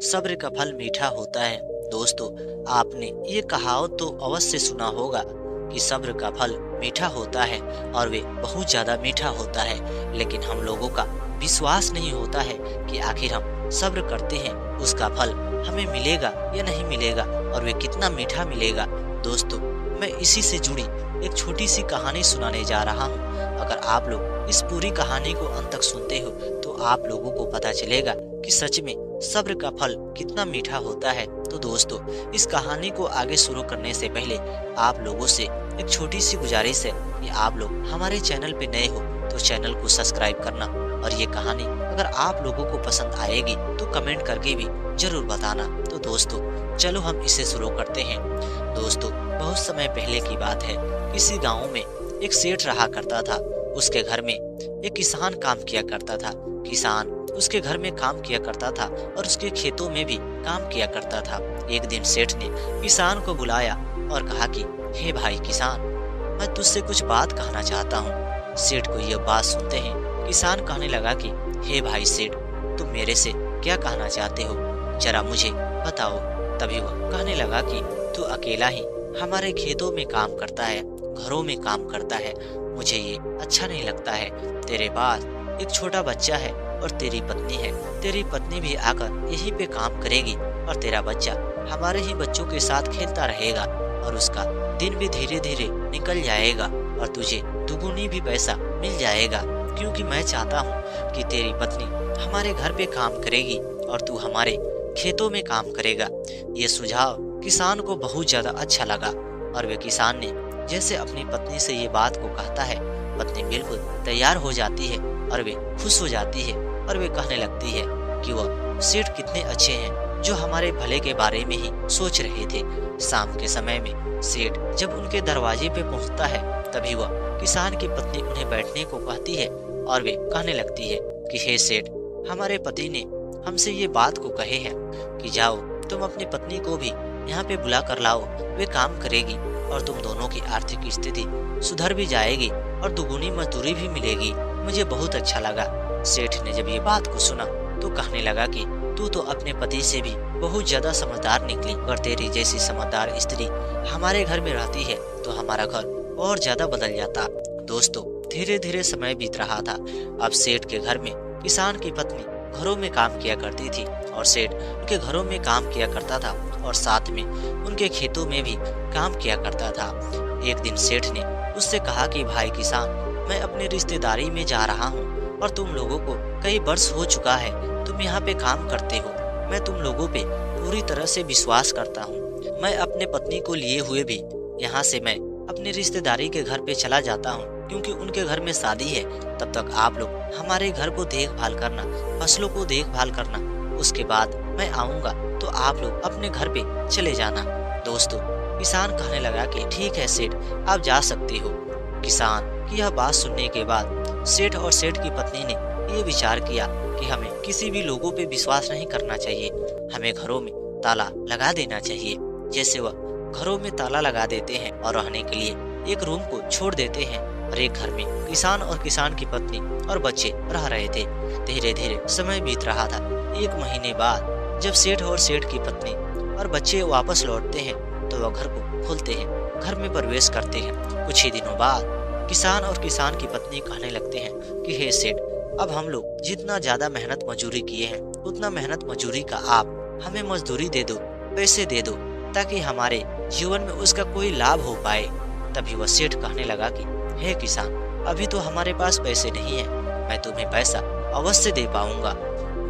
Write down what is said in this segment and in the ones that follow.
सब्र का फल मीठा होता है। दोस्तों, आपने ये कहावत तो अवश्य सुना होगा कि सब्र का फल मीठा होता है और वे बहुत ज़्यादा मीठा होता है। लेकिन हम लोगों का विश्वास नहीं होता है कि आखिर हम सब्र करते हैं उसका फल हमें मिलेगा या नहीं मिलेगा और वे कितना मीठा मिलेगा। दोस्तों, मैं इसी से जुड़ी एक छोटी सी कहानी सुनाने जा रहा हूँ। अगर आप लोग इस पूरी कहानी को अंत तक सुनते हो तो आप लोगों को पता चलेगा कि सच में सब्र का फल कितना मीठा होता है। तो दोस्तों, इस कहानी को आगे शुरू करने से पहले आप लोगों से एक छोटी सी गुजारिश है कि आप लोग हमारे चैनल पे नए हो तो चैनल को सब्सक्राइब करना, और ये कहानी अगर आप लोगों को पसंद आएगी तो कमेंट करके भी जरूर बताना। तो दोस्तों, चलो हम इसे शुरू करते हैं। दोस्तों, बहुत समय पहले की बात है। किसी गाँव में एक सेठ रहा करता था। उसके घर में एक किसान काम किया करता था। किसान उसके घर में काम किया करता था और उसके खेतों में भी काम किया करता था। एक दिन सेठ ने किसान को बुलाया और कहा कि हे भाई किसान, मैं तुझसे कुछ बात कहना चाहता हूँ। सेठ को यह बात सुनते हैं किसान कहने लगा कि हे भाई सेठ, तुम मेरे से क्या कहना चाहते हो, जरा मुझे बताओ। तभी वह कहने लगा कि तू अकेला ही हमारे खेतों में काम करता है, घरों में काम करता है, मुझे ये अच्छा नहीं लगता है। तेरे पास एक छोटा बच्चा है और तेरी पत्नी है। तेरी पत्नी भी आकर यहीं पे काम करेगी और तेरा बच्चा हमारे ही बच्चों के साथ खेलता रहेगा और उसका दिन भी धीरे धीरे निकल जाएगा और तुझे दुगुनी भी पैसा मिल जाएगा, क्योंकि मैं चाहता हूँ कि तेरी पत्नी हमारे घर पे काम करेगी और तू हमारे खेतों में काम करेगा। ये सुझाव किसान को बहुत ज्यादा अच्छा लगा और वे किसान ने जैसे अपनी पत्नी से ये बात को कहता है, पत्नी बिल्कुल तैयार हो जाती है और वे खुश हो जाती है और वे कहने लगती है कि वह सेठ कितने अच्छे हैं जो हमारे भले के बारे में ही सोच रहे थे। शाम के समय में सेठ जब उनके दरवाजे पे पहुंचता है तभी वह किसान की पत्नी उन्हें बैठने को कहती है और वे कहने लगती है कि हे सेठ, हमारे पति ने हमसे ये बात को कहे हैं कि जाओ तुम अपनी पत्नी को भी यहाँ पे बुला कर लाओ, वे काम करेगी और तुम दोनों की आर्थिक स्थिति सुधर भी जाएगी और दुगुनी मजदूरी भी मिलेगी। मुझे बहुत अच्छा लगा। सेठ ने जब ये बात को सुना तो कहने लगा कि तू तो अपने पति से भी बहुत ज्यादा समझदार निकली, और तेरी जैसी समझदार स्त्री हमारे घर में रहती है तो हमारा घर और ज्यादा बदल जाता। दोस्तों, धीरे धीरे समय बीत रहा था। अब सेठ के घर में किसान की पत्नी घरों में काम किया करती थी और सेठ उनके घरों में काम किया करता था और साथ में उनके खेतों में भी काम किया करता था। एक दिन सेठ ने उससे कहा कि भाई किसान, मैं अपनी रिश्तेदारी में जा रहा हूँ और तुम लोगों को कई वर्ष हो चुका है तुम यहाँ पे काम करते हो। मैं तुम लोगों पे पूरी तरह से विश्वास करता हूँ। मैं अपने पत्नी को लिए हुए भी यहाँ से मैं अपनी रिश्तेदारी के घर पे चला जाता हूँ क्योंकि उनके घर में शादी है। तब तक आप लोग हमारे घर को देखभाल करना, फसलों को देखभाल करना, उसके बाद मैं आऊँगा तो आप लोग अपने घर पे चले जाना। दोस्तों, किसान कहने लगा कि ठीक है सेठ, आप जा सकते हो। किसान की यह बात सुनने के बाद सेठ और सेठ की पत्नी ने ये विचार किया कि हमें किसी भी लोगों पे विश्वास नहीं करना चाहिए, हमें घरों में ताला लगा देना चाहिए। जैसे वह घरों में ताला लगा देते हैं और रहने के लिए एक रूम को छोड़ देते हैं और एक घर में किसान और किसान की पत्नी और बच्चे रह रहे थे। धीरे धीरे समय बीत रहा था। एक महीने बाद जब सेठ और सेठ की पत्नी और बच्चे वापस लौटते हैं तो वह घर को खोलते हैं, घर में प्रवेश करते हैं। कुछ ही दिनों बाद किसान और किसान की पत्नी कहने लगते हैं कि हे सेठ, अब हम लोग जितना ज्यादा मेहनत मजदूरी किए हैं उतना मेहनत मजदूरी का आप हमें मजदूरी दे दो, पैसे दे दो, ताकि हमारे जीवन में उसका कोई लाभ हो पाए। तभी वह सेठ कहने लगा कि हे किसान, अभी तो हमारे पास पैसे नहीं है, मैं तुम्हें पैसा अवश्य दे पाऊंगा।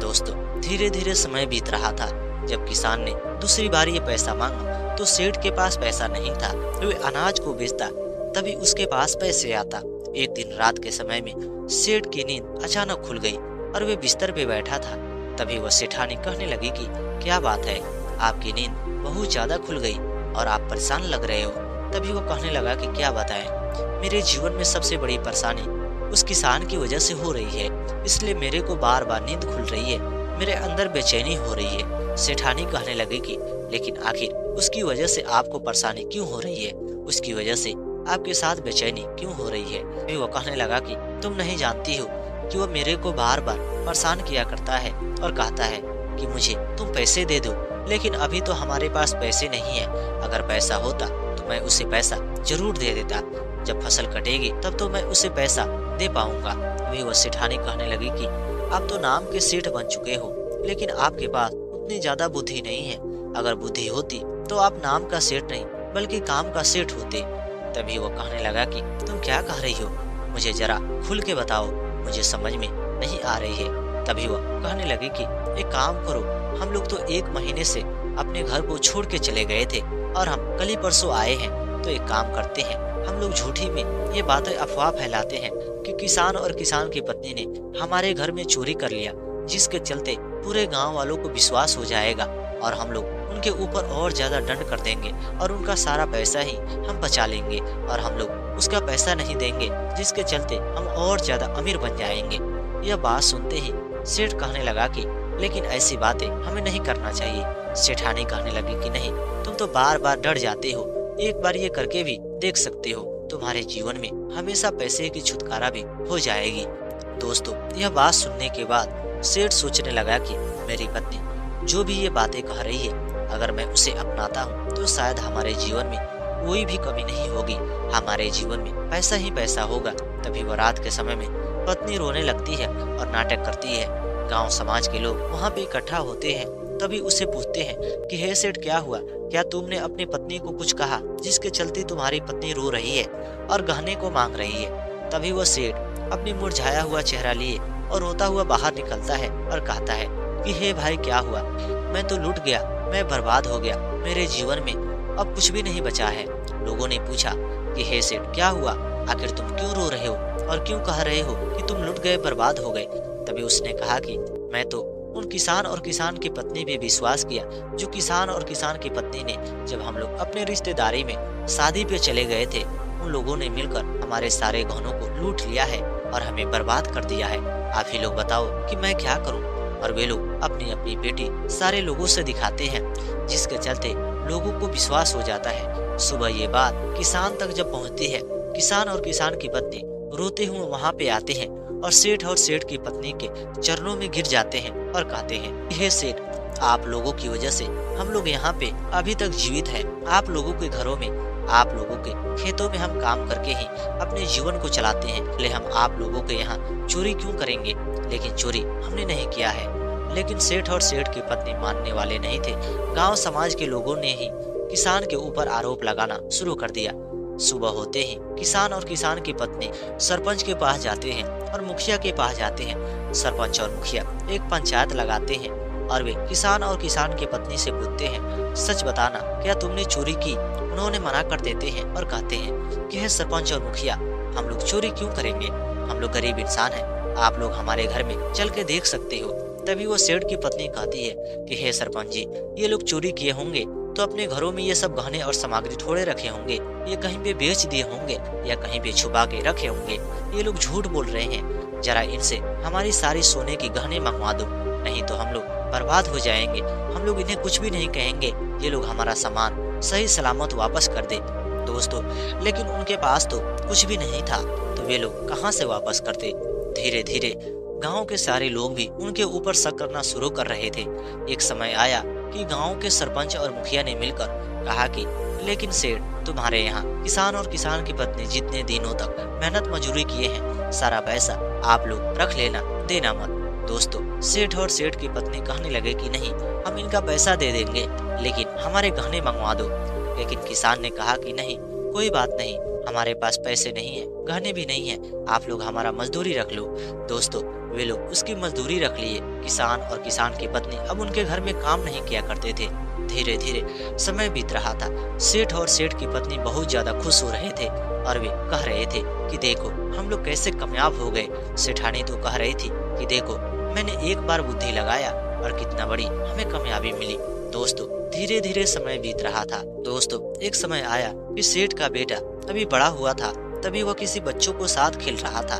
दोस्तों, धीरे धीरे समय बीत रहा था। जब किसान ने दूसरी बार ये पैसा मांगा तो सेठ के पास पैसा नहीं था। वे अनाज को बेचता तभी उसके पास पैसे आता। एक दिन रात के समय में सेठ की नींद अचानक खुल गई और वे बिस्तर पे बैठा था। तभी वह सेठानी कहने लगी कि क्या बात है, आपकी नींद बहुत ज्यादा खुल गई और आप परेशान लग रहे हो। तभी वह कहने लगा कि क्या बताएं, मेरे जीवन में सबसे बड़ी परेशानी उस किसान की वजह से हो रही है, इसलिए मेरे को बार बार नींद खुल रही है, मेरे अंदर बेचैनी हो रही है। सेठानी कहने लगी कि लेकिन आखिर उसकी वजह से आपको परेशानी क्यों हो रही है, उसकी वजह से आपके साथ बेचैनी क्यों हो रही है। फिर वो कहने लगा कि तुम नहीं जानती हो कि वो मेरे को बार बार परेशान किया करता है और कहता है कि मुझे तुम पैसे दे दो, लेकिन अभी तो हमारे पास पैसे नहीं है। अगर पैसा होता तो मैं उसे पैसा जरूर दे देता। जब फसल कटेगी तब तो मैं उसे पैसा दे पाऊंगा। तभी वह सेठानी कहने लगी कि आप तो नाम के सेठ बन चुके हो, लेकिन आपके पास उतनी ज्यादा बुद्धि नहीं है। अगर बुद्धि होती तो आप नाम का सेठ नहीं बल्कि काम का सेठ होते। तभी वो कहने लगा कि तुम क्या कह रही हो, मुझे जरा खुल के बताओ, मुझे समझ में नहीं आ रही है। तभी वह कहने लगी कि एक काम करो, हम लोग तो 1 महीने से अपने घर को छोड़ के चले गए थे और हम कल ही परसों आए हैं। तो एक काम करते हैं, हम लोग झूठी में ये बातें अफवाह फैलाते हैं कि किसान और किसान की पत्नी ने हमारे घर में चोरी कर लिया, जिसके चलते पूरे गांव वालों को विश्वास हो जाएगा और हम लोग उनके ऊपर और ज्यादा दंड कर देंगे और उनका सारा पैसा ही हम बचा लेंगे और हम लोग उसका पैसा नहीं देंगे, जिसके चलते हम और ज्यादा अमीर बन जाएंगे। यह बात सुनते ही सेठ कहने लगा कि लेकिन ऐसी बातें हमें नहीं करना चाहिए। सेठानी कहने लगी कि नहीं, तुम तो बार बार डर जाते हो, एक बार ये करके भी देख सकते हो, तुम्हारे जीवन में हमेशा पैसे की छुटकारा भी हो जाएगी। दोस्तों, यह बात सुनने के बाद सेठ सोचने लगा कि मेरी पत्नी जो भी ये बातें कह रही है, अगर मैं उसे अपनाता हूँ तो शायद हमारे जीवन में कोई भी कमी नहीं होगी, हमारे जीवन में पैसा ही पैसा होगा। तभी वो रात के समय में पत्नी रोने लगती है और नाटक करती है। गांव समाज के लोग वहाँ पे इकट्ठा होते हैं। तभी उसे पूछते हैं कि हे सेठ, क्या हुआ, क्या तुमने अपनी पत्नी को कुछ कहा जिसके चलते तुम्हारी पत्नी रो रही है और गहने को मांग रही है। तभी वो सेठ अपनी मुरझाया हुआ चेहरा लिए और रोता हुआ बाहर निकलता है और कहता है कि हे भाई, क्या हुआ, मैं तो लुट गया, मैं बर्बाद हो गया, मेरे जीवन में अब कुछ भी नहीं बचा है। लोगों ने पूछा कि हे सेठ, क्या हुआ, आखिर तुम क्यों रो रहे हो और क्यों कह रहे हो कि तुम लुट गए, बर्बाद हो गए। तभी उसने कहा कि मैं तो उन किसान और किसान की पत्नी पे विश्वास किया, जो किसान और किसान की पत्नी ने जब हम लोग अपने रिश्तेदारी में शादी पे चले गए थे, उन लोगों ने मिलकर हमारे सारे गहनों को लूट लिया है और हमें बर्बाद कर दिया है। आप ही लोग बताओ कि मैं क्या करूं। और वे लोग अपनी अपनी बेटी सारे लोगों से दिखाते हैं, जिसके चलते लोगों को विश्वास हो जाता है। सुबह ये बात किसान तक जब पहुंचती है, किसान और किसान की पत्नी रोते हुए वहाँ पे आते हैं और सेठ की पत्नी के चरणों में गिर जाते हैं और कहते हैं, हे सेठ, आप लोगों की वजह से हम लोग यहाँ पे अभी तक जीवित हैं। आप लोगों के घरों में, आप लोगों के खेतों में हम काम करके ही अपने जीवन को चलाते हैं। ले हम आप लोगों के यहाँ चोरी क्यों करेंगे, लेकिन चोरी हमने नहीं किया है। लेकिन सेठ और सेठ की पत्नी मानने वाले नहीं थे। गांव समाज के लोगों ने ही किसान के ऊपर आरोप लगाना शुरू कर दिया। सुबह होते ही किसान और किसान की पत्नी सरपंच के पास जाते हैं और मुखिया के पास जाते हैं। सरपंच और मुखिया एक पंचायत लगाते हैं और वे किसान और किसान की पत्नी से पूछते हैं, सच बताना, क्या तुमने चोरी की। उन्होंने मना कर देते हैं और कहते हैं कि हे सरपंच और मुखिया, हम लोग चोरी क्यों करेंगे, हम लोग गरीब इंसान हैं, आप लोग हमारे घर में चल के देख सकते हो। तभी वो सेठ की पत्नी कहती है कि हे सरपंच जी, ये लोग चोरी किए होंगे तो अपने घरों में ये सब गहने और सामग्री थोड़े रखे होंगे, ये कहीं पे बेच दिए होंगे या कहीं पे छुपा के रखे होंगे। ये लोग झूठ बोल रहे हैं, जरा इनसे हमारी सारी सोने की गहने मंगवा दो, नहीं तो हम लोग बर्बाद हो जाएंगे। हम लोग इन्हें कुछ भी नहीं कहेंगे, ये लोग हमारा सामान सही सलामत वापस कर दे। दोस्तों, लेकिन उनके पास तो कुछ भी नहीं था, तो वे लोग कहाँ से वापस करते। धीरे धीरे गांव के सारे लोग भी उनके ऊपर शक करना शुरू कर रहे थे। एक समय आया कि गांव के सरपंच और मुखिया ने मिलकर कहा कि लेकिन सेठ, तुम्हारे यहाँ किसान और किसान की पत्नी जितने दिनों तक मेहनत मजदूरी किए हैं, सारा पैसा आप लोग रख लेना, देना मत। दोस्तों, सेठ और सेठ की पत्नी कहने लगे कि नहीं, हम इनका पैसा दे देंगे, लेकिन हमारे गहने मंगवा दो। लेकिन किसान ने कहा कि नहीं, कोई बात नहीं, हमारे पास पैसे नहीं है, गहने भी नहीं है, आप लोग हमारा मजदूरी रख लो। दोस्तों, वे लोग उसकी मजदूरी रख लिए। किसान और किसान की पत्नी अब उनके घर में काम नहीं किया करते थे। धीरे धीरे समय बीत रहा था। सेठ और सेठ की पत्नी बहुत ज्यादा खुश हो रहे थे और वे कह रहे थे कि देखो, हम लोग कैसे कामयाब हो गए। सेठानी तो कह रही थी कि देखो, मैंने एक बार बुद्धि लगाया और कितना बड़ी हमें कामयाबी मिली। दोस्तों, धीरे धीरे समय बीत रहा था। दोस्तों, एक समय आया कि सेठ का बेटा अभी बड़ा हुआ था। तभी वह किसी बच्चों को साथ खेल रहा था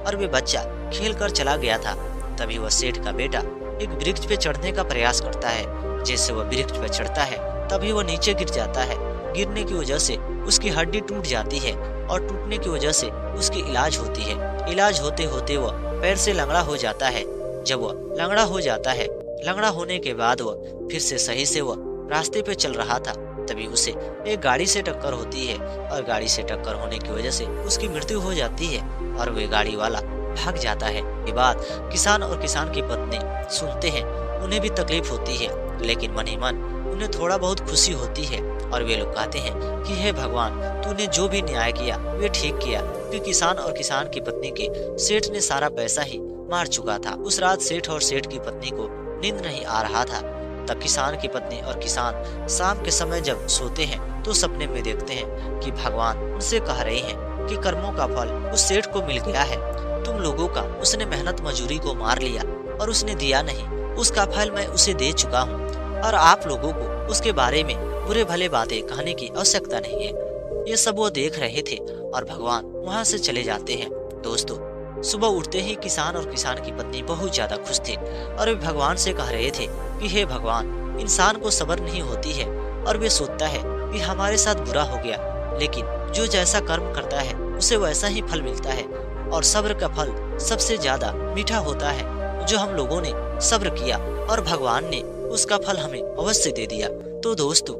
और वे बच्चा खेल कर चला गया था। तभी वह सेठ का बेटा एक वृक्ष पे चढ़ने का प्रयास करता है। जैसे वह वृक्ष पे चढ़ता है, तभी वह नीचे गिर जाता है। गिरने की वजह से उसकी हड्डी टूट जाती है और टूटने की वजह से उसकी इलाज होती है। इलाज होते होते वह पैर से लंगड़ा हो जाता है। जब वह लंगड़ा हो जाता है लंगड़ा होने के बाद वह फिर से सही से वह रास्ते पे चल रहा था, तभी उसे एक गाड़ी से टक्कर होती है और गाड़ी से टक्कर होने की वजह से उसकी मृत्यु हो जाती है और वे गाड़ी वाला भाग जाता है। ये बात किसान और किसान की पत्नी सुनते हैं। उन्हें भी तकलीफ होती है, लेकिन मन ही मन उन्हें थोड़ा बहुत खुशी होती है और वे लोग कहते हैं कि हे भगवान, तूने जो भी न्याय किया वे ठीक किया, कि किसान और किसान की पत्नी के सेठ ने सारा पैसा ही मार चुका था। उस रात सेठ और सेठ की पत्नी को नींद नहीं आ रहा था। तब किसान की पत्नी और किसान शाम के समय जब सोते हैं तो सपने में देखते हैं कि भगवान उनसे कह रहे हैं कि कर्मों का फल उस सेठ को मिल गया है। तुम लोगों का उसने मेहनत मजूरी को मार लिया और उसने दिया नहीं, उसका फल मैं उसे दे चुका हूँ और आप लोगों को उसके बारे में बुरे भले बातें कहने की आवश्यकता नहीं है। ये सब वो देख रहे थे और भगवान वहाँ से चले जाते हैं। दोस्तों, सुबह उठते ही किसान और किसान की पत्नी बहुत ज्यादा खुश थे और वे भगवान से कह रहे थे कि हे भगवान, इंसान को सब्र नहीं होती है और वे सोचता है कि हमारे साथ बुरा हो गया, लेकिन जो जैसा कर्म करता है उसे वैसा ही फल मिलता है और सब्र का फल सबसे ज्यादा मीठा होता है। जो हम लोगों ने सब्र किया और भगवान ने उसका फल हमें अवश्य दे दिया। तो दोस्तों,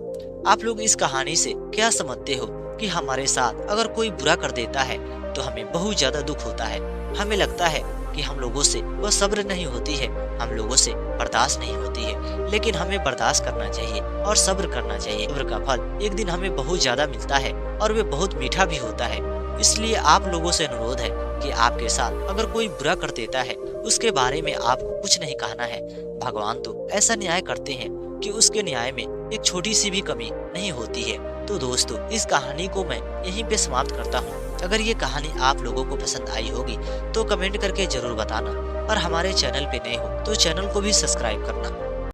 आप लोग इस कहानी से क्या समझते हो कि हमारे साथ अगर कोई बुरा कर देता है तो हमें बहुत ज्यादा दुख होता है। हमें लगता है कि हम लोगों से वह सब्र नहीं होती है, हम लोगों से बर्दाश्त नहीं होती है, लेकिन हमें बर्दाश्त करना चाहिए और सब्र करना चाहिए। सब्र का फल एक दिन हमें बहुत ज्यादा मिलता है और वे बहुत मीठा भी होता है। इसलिए आप लोगों से अनुरोध है कि आपके साथ अगर कोई बुरा कर देता है उसके बारे में आपको कुछ नहीं कहना है। भगवान तो ऐसा न्याय करते हैं कि उसके न्याय में एक छोटी सी भी कमी नहीं होती है। तो दोस्तों, इस कहानी को मैं यहीं पे समाप्त करता हूँ। अगर ये कहानी आप लोगों को पसंद आई होगी तो कमेंट करके जरूर बताना और हमारे चैनल पे नए हो तो चैनल को भी सब्सक्राइब करना।